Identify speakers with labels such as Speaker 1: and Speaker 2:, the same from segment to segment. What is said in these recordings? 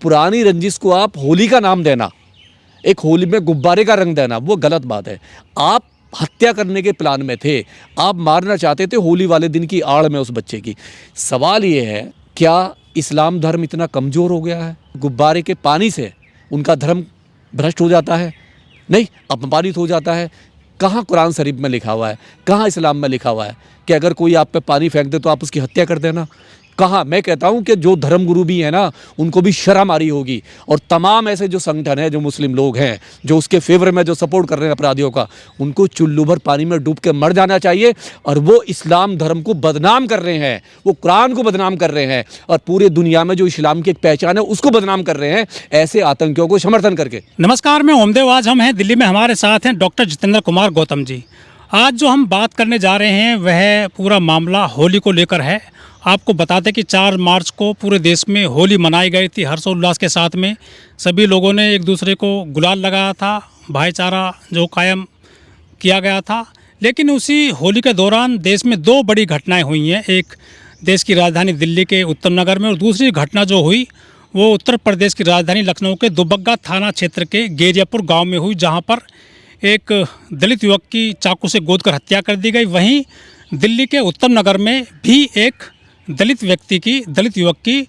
Speaker 1: पुरानी रंजिश को आप होली का नाम देना, एक होली में गुब्बारे का रंग देना, वो गलत बात है। आप हत्या करने के प्लान में थे, आप मारना चाहते थे होली वाले दिन की आड़ में उस बच्चे की। सवाल ये है, क्या इस्लाम धर्म इतना कमज़ोर हो गया है? गुब्बारे के पानी से उनका धर्म भ्रष्ट हो जाता है? नहीं, अपमानित हो जाता है? कहाँ कुरान शरीफ में लिखा हुआ है, कहाँ इस्लाम में लिखा हुआ है कि अगर कोई आप पे पानी फेंक दे तो आप उसकी हत्या कर देना? कहाँ? मैं कहता हूँ कि जो धर्मगुरु भी है ना, उनको भी शर्म आ रही होगी। और तमाम ऐसे जो संगठन हैं, जो मुस्लिम लोग हैं, जो उसके फेवर में जो सपोर्ट कर रहे हैं अपराधियों का, उनको चुल्लू भर पानी में डूब के मर जाना चाहिए। और वो इस्लाम धर्म को बदनाम कर रहे हैं, वो कुरान को बदनाम कर रहे हैं, और पूरे दुनिया में जो इस्लाम की एक पहचान है उसको बदनाम कर रहे हैं, ऐसे आतंकियों को समर्थन करके।
Speaker 2: नमस्कार, मैं ओमदेव। आज हम हैं दिल्ली में, हमारे साथ हैं डॉक्टर जितेंद्र कुमार गौतम जी। आज जो हम बात करने जा रहे हैं वह पूरा मामला होली को लेकर है। आपको बता दें कि 4 मार्च को पूरे देश में होली मनाई गई थी हर्षोल्लास के साथ में। सभी लोगों ने एक दूसरे को गुलाल लगाया था, भाईचारा जो कायम किया गया था। लेकिन उसी होली के दौरान देश में 2 बड़ी घटनाएं हुई हैं। एक देश की राजधानी दिल्ली के उत्तम नगर में, और दूसरी घटना जो हुई वो उत्तर प्रदेश की राजधानी लखनऊ के दुबग्गा थाना क्षेत्र के गेरियापुर गाँव में हुई, जहाँ पर एक दलित युवक की चाकू से गोद कर हत्या कर दी गई। वहीं दिल्ली के उत्तम नगर में भी एक दलित युवक की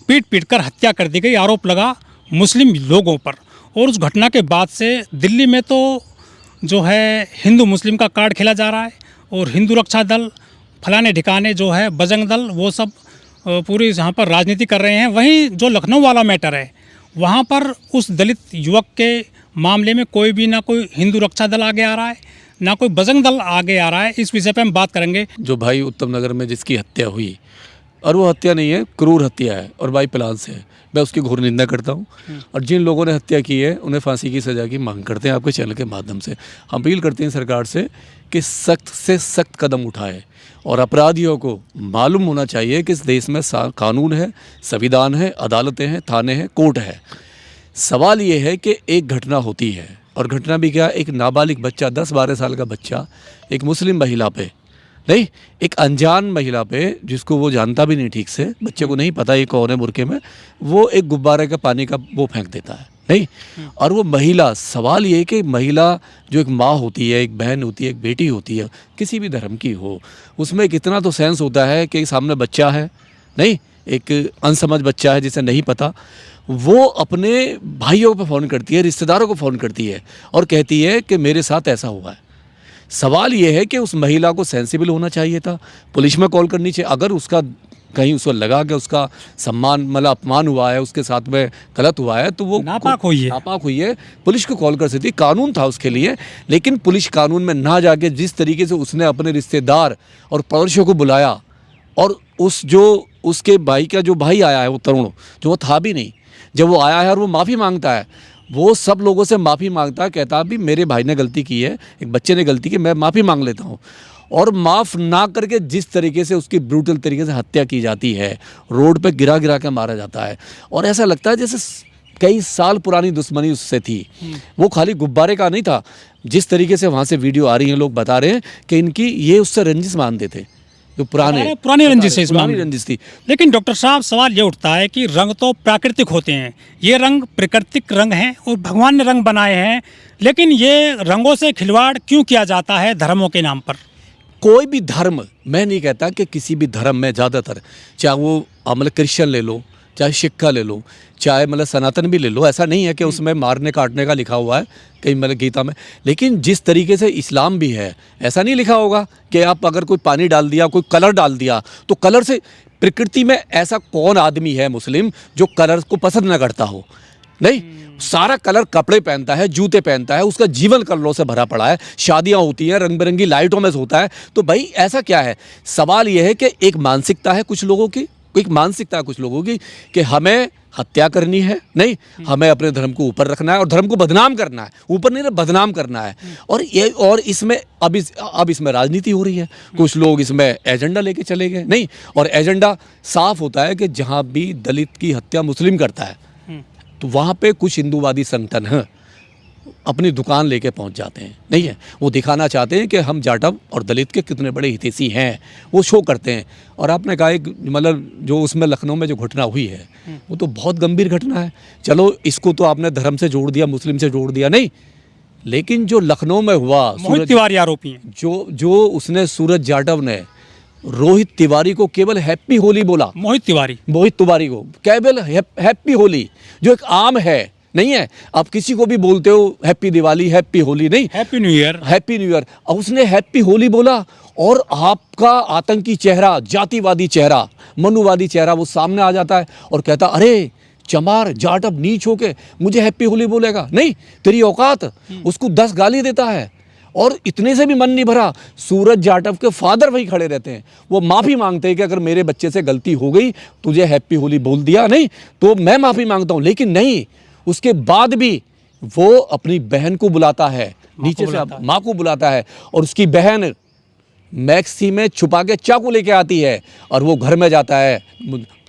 Speaker 2: पीट कर हत्या कर दी गई। आरोप लगा मुस्लिम लोगों पर। और उस घटना के बाद से दिल्ली में तो जो है हिंदू मुस्लिम का कार्ड खेला जा रहा है, और हिंदू रक्षा दल, फलाने ठिकाने जो है बजरंग दल, वो सब पूरी यहाँ पर राजनीति कर रहे हैं। वहीं जो लखनऊ वाला मैटर है, वहाँ पर उस दलित युवक के मामले में कोई भी ना कोई हिंदू रक्षा दल आगे आ रहा है, ना कोई बजरंग दल आगे आ रहा है। इस विषय पे हम बात करेंगे।
Speaker 1: जो भाई उत्तम नगर में जिसकी हत्या हुई, और वो हत्या नहीं है, क्रूर हत्या है और बाई प्लान से है, मैं उसकी घोर निंदा करता हूँ। और जिन लोगों ने हत्या की है उन्हें फांसी की सज़ा की मांग करते हैं। आपके चैनल के माध्यम से हम अपील करते हैं सरकार से कि सख्त से सख्त कदम उठाए, और अपराधियों को मालूम होना चाहिए कि इस देश में कानून है, संविधान है, अदालतें हैं, थाने हैं, कोर्ट है। सवाल ये है कि एक घटना होती है, और घटना भी क्या, एक नाबालिग बच्चा, 10-12 साल का बच्चा, एक मुस्लिम महिला पे, नहीं, एक अनजान महिला पे, जिसको वो जानता भी नहीं ठीक से, बच्चे को नहीं पता ये कौन है बुरके में, वो एक गुब्बारे का पानी का वो फेंक देता है, नहीं। और वो महिला, सवाल ये है कि महिला जो एक माँ होती है, एक बहन होती है, एक बेटी होती है, किसी भी धर्म की हो, उसमें कितना तो सेंस होता है कि सामने बच्चा है, नहीं, एक अनसमझ बच्चा है जिसे नहीं पता, वो अपने भाइयों पर फ़ोन करती है, रिश्तेदारों को फ़ोन करती है और कहती है कि मेरे साथ ऐसा हुआ है। सवाल ये है कि उस महिला को सेंसिबल होना चाहिए था, पुलिस में कॉल करनी चाहिए। अगर उसका कहीं उसको लगा कि उसका सम्मान मतलब अपमान हुआ है, उसके साथ में गलत हुआ है, तो वो नापाक हुई है, पुलिस को कॉल कर सकती, कानून था उसके लिए। लेकिन पुलिस कानून में ना जाके जिस तरीके से उसने अपने रिश्तेदार और पड़ोसियों को बुलाया, और उसके भाई का जो भाई आया है, वो तरुण, जो वो था भी नहीं, जब वो आया है और वो माफ़ी मांगता है, वो सब लोगों से माफ़ी मांगता है, कहता भी मेरे भाई ने गलती की है, एक बच्चे ने गलती की, मैं माफ़ी मांग लेता हूँ। और माफ़ ना करके जिस तरीके से उसकी ब्रूटल तरीके से हत्या की जाती है, रोड पे गिरा गिरा के मारा जाता है, और ऐसा लगता है जैसे कई साल पुरानी दुश्मनी उससे थी। वो खाली गुब्बारे का नहीं था, जिस तरीके से वहाँ से वीडियो आ रही हैं, लोग बता रहे हैं कि इनकी ये उससे रंजिश मानते थे, जो पुरानी रंजिश थी।
Speaker 2: लेकिन डॉक्टर साहब, सवाल ये उठता है कि रंग तो प्राकृतिक होते हैं, ये रंग प्राकृतिक रंग हैं और भगवान ने रंग बनाए हैं, लेकिन ये रंगों से खिलवाड़ क्यों किया जाता है धर्मों के नाम पर?
Speaker 1: कोई भी धर्म, मैं नहीं कहता कि किसी भी धर्म में ज़्यादातर, चाहे वो मतलब क्रिश्चियन ले लो, चाहे सिख का ले लो, चाहे मतलब सनातन भी ले लो, ऐसा नहीं है कि उसमें मारने काटने का लिखा हुआ है कहीं मतलब गीता में। लेकिन जिस तरीके से इस्लाम भी है, ऐसा नहीं लिखा होगा कि आप अगर कोई पानी डाल दिया, कोई कलर डाल दिया, तो कलर से, प्रकृति में ऐसा कौन आदमी है मुस्लिम जो कलर को पसंद ना करता हो? नहीं, सारा कलर कपड़े पहनता है, जूते पहनता है, उसका जीवन कलरों से भरा पड़ा है, शादियां होती हैं रंग बिरंगी लाइटों में होता है। तो भाई ऐसा क्या है? सवाल यह है कि एक मानसिकता है कुछ लोगों की, कि हमें हत्या करनी है, नहीं, हमें अपने धर्म को ऊपर रखना है और धर्म को बदनाम करना है, ऊपर नहीं, बदनाम करना है। और इसमें अब इसमें राजनीति हो रही है, कुछ लोग इसमें एजेंडा लेके चले गए, नहीं, और एजेंडा साफ होता है कि जहाँ भी दलित की हत्या मुस्लिम करता है, तो वहाँ पे कुछ हिंदूवादी संगठन हैं, अपनी दुकान लेके पहुंच जाते हैं, नहीं है, वो दिखाना चाहते हैं कि हम जाटव और दलित के कितने बड़े हितैषी हैं, वो शो करते हैं। और आपने कहा एक मतलब जो उसमें लखनऊ में जो घटना हुई है वो तो बहुत गंभीर घटना है। चलो इसको तो आपने धर्म से जोड़ दिया, मुस्लिम से जोड़ दिया, नहीं, लेकिन जो लखनऊ में हुआ,
Speaker 2: मोहित तिवारी आरोपी हैं।
Speaker 1: जो उसने सूरज जाटव ने रोहित तिवारी को केवल हैप्पी होली बोला,
Speaker 2: मोहित तिवारी को
Speaker 1: केवल हैप्पी होली, जो एक आम है, नहीं है। आप किसी को भी बोलते हो हैप्पी दिवाली, हैप्पी होली, नहीं,
Speaker 2: हैप्पी न्यू ईयर।
Speaker 1: और उसने हैप्पी होली बोला और आपका आतंकी चेहरा, जातिवादी चेहरा, मनुवादी चेहरा वो सामने आ जाता है और कहता अरे चमार जाटव नीच होके मुझे हैप्पी होली बोलेगा, नहीं तेरी औकात, उसको 10 गाली देता है। और इतने से भी मन नहीं भरा, सूरज जाटव के फादर वही खड़े रहते हैं, वो माफ़ी मांगते हैं कि अगर मेरे बच्चे से गलती हो गई, तुझे हैप्पी होली बोल दिया, नहीं तो मैं माफ़ी मांगता हूँ। लेकिन नहीं, उसके बाद भी वो अपनी बहन को बुलाता है, नीचे से माँ को बुलाता है, और उसकी बहन मैक्सी में छुपा के चाकू लेके आती है और वो घर में जाता है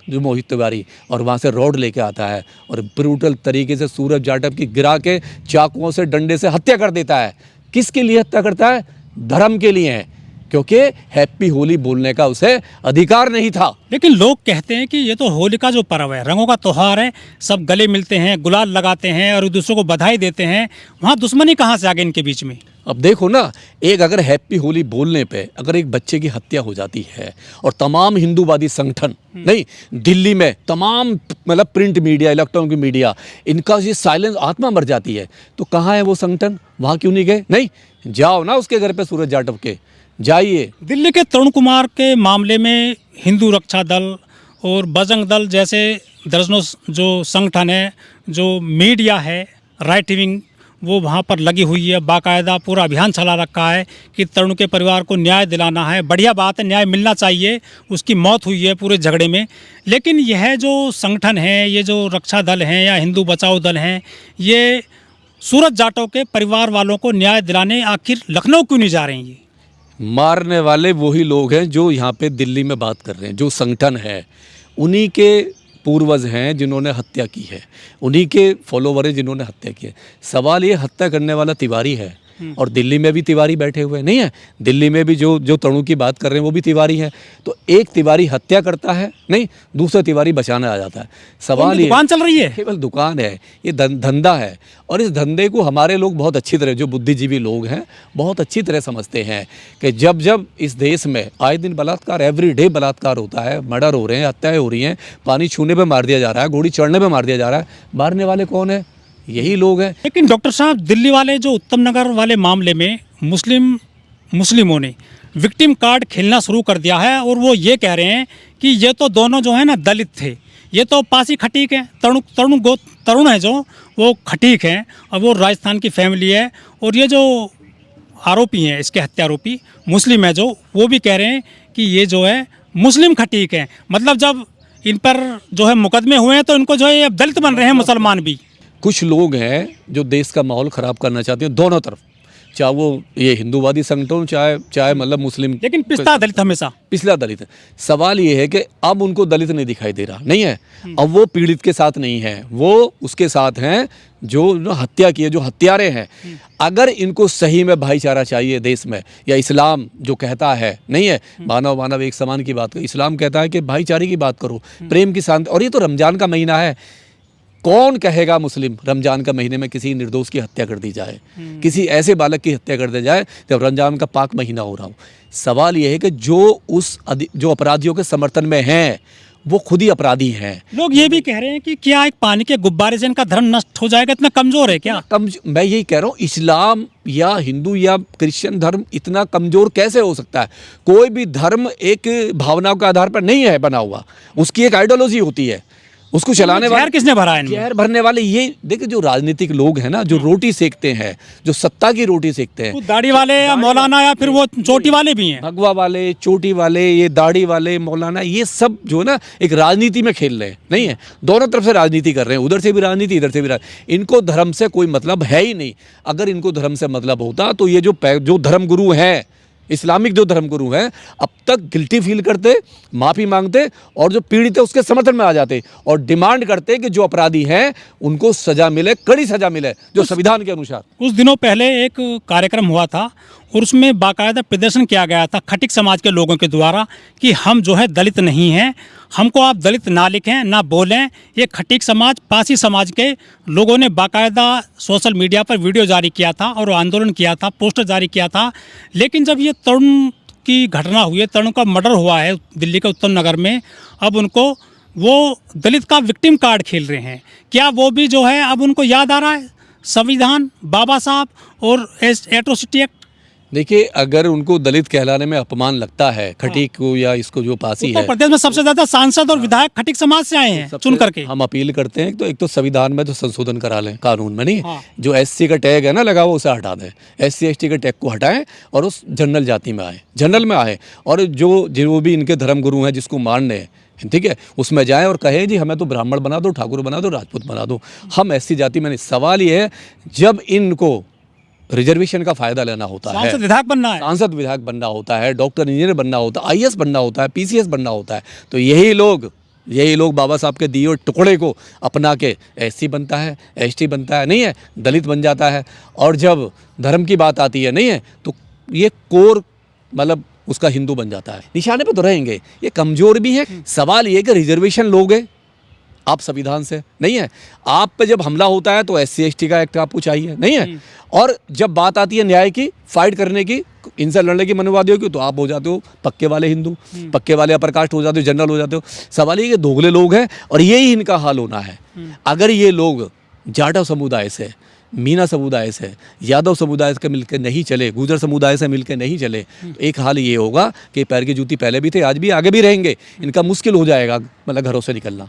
Speaker 1: जो मोहित तिवारी, और वहाँ से रॉड लेके आता है और ब्रूटल तरीके से सूरज जाटव की गिरा के चाकुओं से, डंडे से हत्या कर देता है। किसके लिए हत्या करता है? धर्म के लिए है, क्योंकि हैप्पी होली बोलने का उसे अधिकार नहीं था।
Speaker 2: लेकिन लोग कहते हैं कि ये तो होली का जो पर्व है, रंगों का त्यौहार है, सब गले मिलते हैं, गुलाल लगाते हैं और एक दूसरे को बधाई देते हैं, वहाँ दुश्मनी कहाँ से आ गई इनके बीच में?
Speaker 1: अब देखो ना, एक अगर हैप्पी होली बोलने पे अगर एक बच्चे की हत्या हो जाती है और तमाम हिंदूवादी संगठन, नहीं, दिल्ली में तमाम मतलब प्रिंट मीडिया, इलेक्ट्रॉनिक मीडिया, इनका ये साइलेंस, आत्मा मर जाती है, तो कहाँ है वो संगठन? वहाँ क्यों नहीं गए? नहीं, जाओ ना उसके घर पे, सूरज जाटव के जाइए।
Speaker 2: दिल्ली के तरुण कुमार के मामले में हिंदू रक्षा दल और बजरंग दल जैसे दर्जनों जो संगठन है, जो मीडिया है, राइट विंग, वो वहाँ पर लगी हुई है, बाकायदा पूरा अभियान चला रखा है कि तरुण के परिवार को न्याय दिलाना है। बढ़िया बात है, न्याय मिलना चाहिए, उसकी मौत हुई है पूरे झगड़े में। लेकिन यह जो संगठन है, ये जो रक्षा दल हैं या हिंदू बचाओ दल हैं, ये सूरज जाटव के परिवार वालों को न्याय दिलाने आखिर लखनऊ क्यों नहीं जा रहे हैं? ये
Speaker 1: मारने वाले वही लोग हैं जो यहाँ पे दिल्ली में बात कर रहे हैं, जो संगठन है, उन्हीं के पूर्वज हैं जिन्होंने हत्या की है, उन्हीं के फॉलोवर हैं जिन्होंने हत्या की है। सवाल ये, हत्या करने वाला तिवारी है और दिल्ली में भी तिवारी बैठे हुए नहीं है, दिल्ली में भी जो तरुण की बात कर रहे हैं वो भी तिवारी है। तो एक तिवारी हत्या करता है, नहीं, दूसरा तिवारी बचाने आ जाता है। सवाल ये,
Speaker 2: दुकान चल रही है,
Speaker 1: केवल दुकान है, ये धंधा है, और इस धंधे को हमारे लोग बहुत अच्छी तरह, जो बुद्धिजीवी लोग हैं, बहुत अच्छी तरह समझते हैं कि जब जब इस देश में आए दिन बलात्कार, एवरीडे बलात्कार होता है, मर्डर हो रहे हैं, हत्याएं हो रही हैं, पानी छूने पे मार दिया जा रहा है, घोड़ी चढ़ने पे मार दिया जा रहा है, मारने वाले कौन है? यही लोग हैं।
Speaker 2: लेकिन डॉक्टर साहब, दिल्ली वाले जो उत्तम नगर वाले मामले में मुस्लिमों ने विक्टिम कार्ड खेलना शुरू कर दिया है और वो ये कह रहे हैं कि ये तो दोनों जो है ना दलित थे, ये तो पासी खटीक है, तरुण है जो, वो खटीक हैं और वो राजस्थान की फैमिली है, और ये जो आरोपी हैं, इसके हत्या आरोपी मुस्लिम है जो, वो भी कह रहे हैं कि ये जो है मुस्लिम खटीक हैं। मतलब जब इन पर जो है मुकदमे हुए हैं तो इनको जो है अब दलित बन रहे हैं मुसलमान भी।
Speaker 1: कुछ लोग हैं जो देश का माहौल ख़राब करना चाहते हैं, दोनों तरफ, चाहे वो ये हिंदूवादी संगठन, चाहे मतलब मुस्लिम,
Speaker 2: लेकिन पिछला दलित हमेशा
Speaker 1: पिछला दलित है। सवाल ये है कि अब उनको दलित नहीं दिखाई दे रहा, नहीं है, अब वो पीड़ित के साथ नहीं है, वो उसके साथ हैं जो हत्या की है, जो हत्यारे हैं। अगर इनको सही में भाईचारा चाहिए देश में, या इस्लाम जो कहता है, नहीं है, मानव एक समान की बात करो, इस्लाम कहता है कि भाईचारे की बात करो, प्रेम की शांति। और ये तो रमजान का महीना है, कौन कहेगा मुस्लिम रमजान का महीने में किसी निर्दोष की हत्या कर दी जाए, किसी ऐसे बालक की हत्या कर दी जाए जब रमजान का पाक महीना हो रहा हो। सवाल यह है कि जो अपराधियों के समर्थन में हैं वो खुद ही अपराधी हैं।
Speaker 2: लोग ये भी कह रहे हैं कि क्या एक पानी के गुब्बारे से इनका धर्म नष्ट हो जाएगा? इतना कमजोर है क्या?
Speaker 1: मैं यही कह रहा हूँ, इस्लाम या हिंदू या क्रिश्चियन धर्म इतना कमजोर कैसे हो सकता है? कोई भी धर्म एक भावनाओं के आधार पर नहीं है बना हुआ, उसकी एक आइडियोलॉजी होती है, उसको चलाने वाले
Speaker 2: जहर किसने भरा है?
Speaker 1: जहर भरने वाले ये देखिए, जो राजनीतिक लोग हैं ना, जो रोटी सेकते हैं, जो सत्ता की रोटी सेकते हैं,
Speaker 2: दाढ़ी वाले या मौलाना या फिर वो चोटी वाले भी हैं,
Speaker 1: भगवा वाले, चोटी वाले, ये दाढ़ी वाले, मौलाना, ये सब जो ना एक राजनीति में खेल रहे हैं, नहीं है, दोनों तरफ से राजनीति कर रहे हैं, उधर से भी राजनीति, इधर से भी राजनीति। इनको धर्म से कोई मतलब है ही नहीं। अगर इनको धर्म से मतलब होता तो ये जो धर्म गुरु हैं, इस्लामिक जो धर्मगुरु हैं अब तक गिल्टी फील करते, माफ़ी मांगते और जो पीड़ित है उसके समर्थन में आ जाते और डिमांड करते कि जो अपराधी हैं उनको सज़ा मिले, कड़ी सज़ा मिले जो संविधान के अनुसार।
Speaker 2: कुछ दिनों पहले एक कार्यक्रम हुआ था और उसमें बाकायदा प्रदर्शन किया गया था खटिक समाज के लोगों के द्वारा कि हम जो है दलित नहीं हैं, हमको आप दलित ना लिखें ना बोलें। ये खटिक समाज, पासी समाज के लोगों ने बाकायदा सोशल मीडिया पर वीडियो जारी किया था और आंदोलन किया था, पोस्टर जारी किया था। लेकिन जब ये तरुण की घटना हुई है, तरुण का मर्डर हुआ है दिल्ली के उत्तम नगर में, अब उनको वो दलित का विक्टिम कार्ड खेल रहे हैं। क्या वो भी जो है अब उनको याद आ रहा है संविधान, बाबा साहब और एट्रोसिटी एक्ट?
Speaker 1: देखिए, अगर उनको दलित कहलाने में अपमान लगता है खटीक को या इसको जो पासी है,
Speaker 2: उत्तर प्रदेश में सबसे ज्यादा सांसद और विधायक खटिक समाज से आए हैं चुन करके।
Speaker 1: हम अपील करते हैं तो एक तो संविधान में तो संशोधन करा लें, कानून में नहीं।
Speaker 2: हाँ।
Speaker 1: जो एससी का टैग है ना लगा हुआ उसे हटा दें, एससी एसटी के टैग को हटाएं और उस जनरल जाति में आए, जनरल में आए। और जो भी इनके धर्मगुरु हैं जिसको मानने हैं, ठीक है, उसमें जाएं और कहें जी हमें तो ब्राह्मण बना दो, ठाकुर बना दो, राजपूत बना दो, हम एससी जाति में नहीं। सवाल ये है जब इनको रिजर्वेशन का फायदा लेना होता है,
Speaker 2: सांसद विधायक बनना है,
Speaker 1: सांसद विधायक बनना होता है, डॉक्टर इंजीनियर बनना होता है, आईएएस बनना होता है, पीसीएस बनना होता है, तो यही लोग बाबा साहब के दिए हुए टुकड़े को अपना के एससी बनता है, एसटी बनता है, नहीं है, दलित बन जाता है। और जब धर्म की बात आती है, नहीं है, तो ये कोर मतलब उसका हिंदू बन जाता है। निशाने पे तो रहेंगे, ये कमज़ोर भी है। सवाल ये कि रिजर्वेशन लोगे आप संविधान से, नहीं है, आप पे जब हमला होता है तो एससी एसटी का एक्ट आपको चाहिए, नहीं है। और जब बात आती है न्याय की, फाइट करने की, इनसे लड़ने की मनवादियों की, तो आप हो जाते हो पक्के वाले हिंदू, पक्के वाले अपर कास्ट हो जाते हो, जनरल हो जाते हो। सवाल ये कि दोगले लोग हैं और यही इनका हाल होना है। अगर ये लोग जाटव समुदाय से, मीना समुदाय से, यादव समुदाय से मिलकर नहीं चले, गुर्जर समुदाय से मिलकर नहीं चले, तो एक हाल ये होगा कि पैर की जूती पहले भी थे, आज भी, आगे भी रहेंगे। इनका मुश्किल हो जाएगा मतलब घरों से निकलना।